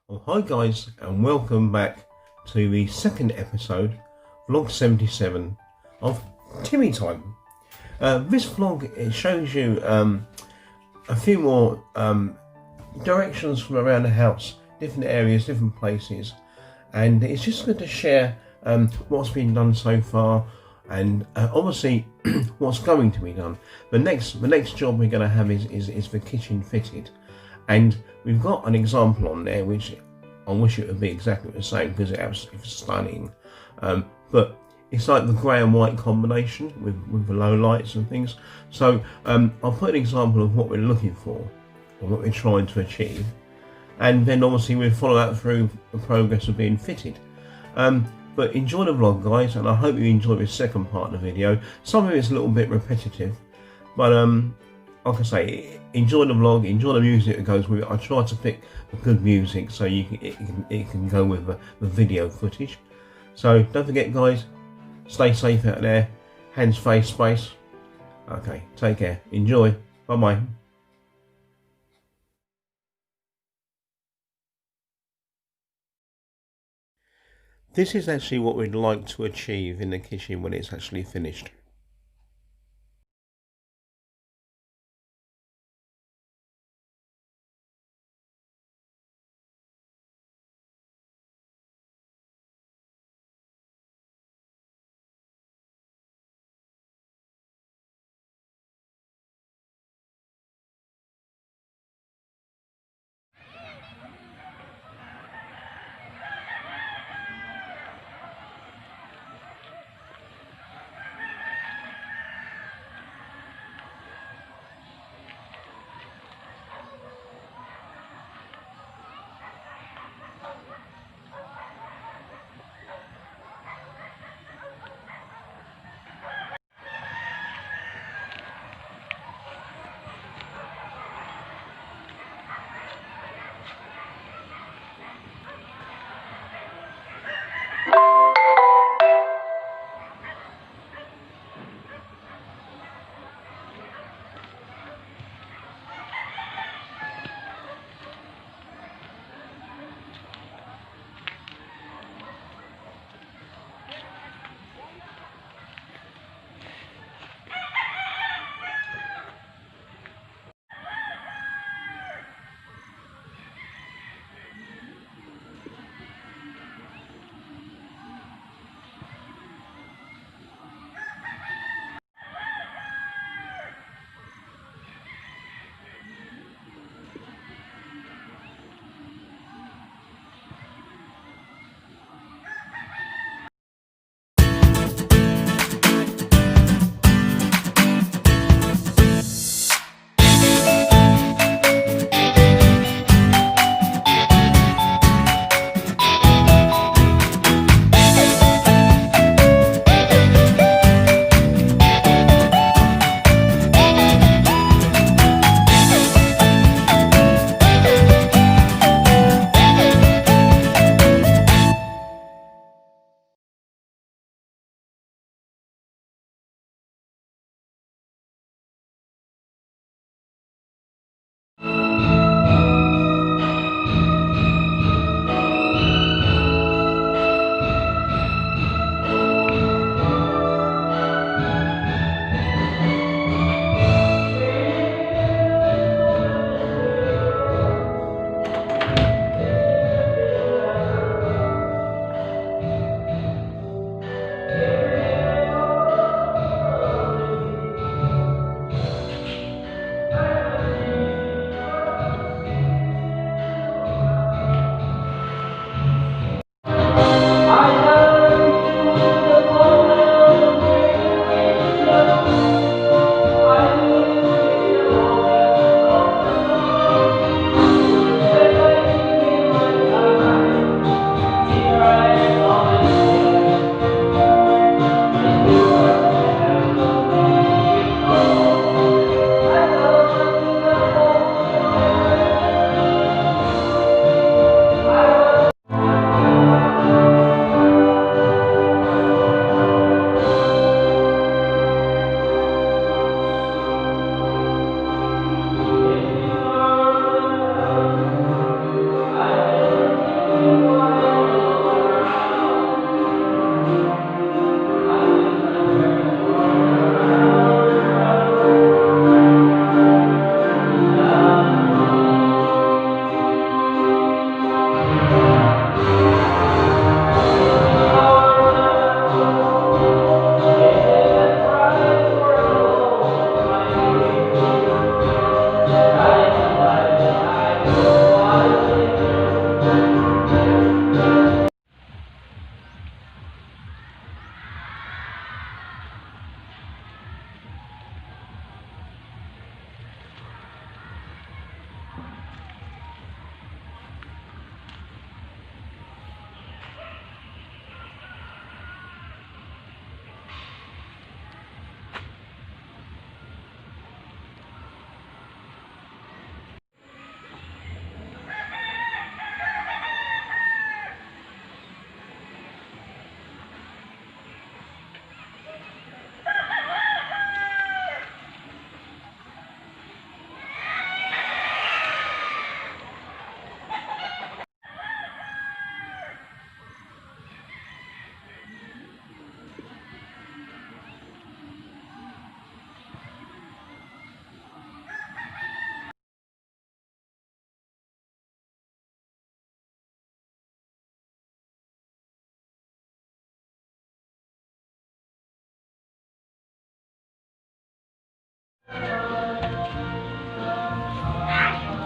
Well, hi guys, and welcome back to the second episode, vlog 77 of Timmy Time. This vlog, it shows you a few more directions from around the house, different areas, different places, and it's just good to share what's been done so far, and obviously what's going to be done. The next job we're going to have is the kitchen fitted. And we've got an example on there which I wish it would be exactly the same because it's stunning. But it's like the grey and white combination with the low lights and things. So I'll put an example of what we're looking for or what we're trying to achieve. And then obviously we'll follow that through the progress of being fitted. But enjoy the vlog, guys, and I hope you enjoy this second part of the video. Some of it's a little bit repetitive, but like I say, enjoy the vlog, enjoy the music that goes with it. I try to pick the good music so it can go with the video footage. So don't forget, guys, stay safe out there. Hands, face, space. Okay, take care. Enjoy. Bye-bye. This is actually what we'd like to achieve in the kitchen when it's actually finished.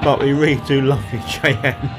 But we really do love you, Cheyenne.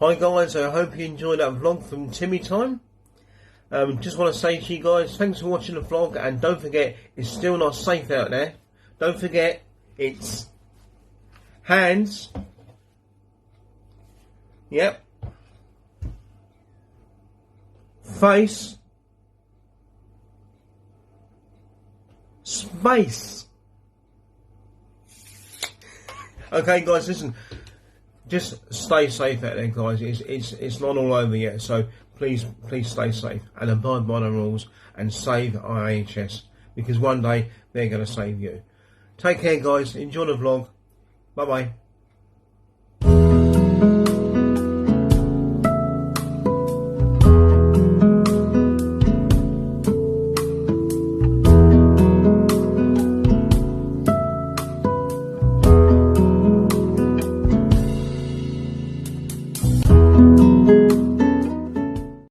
Hi guys, I hope you enjoyed that vlog from Timmy time. Just want to say to you guys, thanks for watching the vlog, and don't forget, it's still not safe out there. Don't forget, it's hands, yep, face, space. Okay guys, listen, just stay safe out there guys, it's not all over yet, so please stay safe and abide by the rules and save IHS, because one day they're going to save you. Take care guys, enjoy the vlog, bye bye.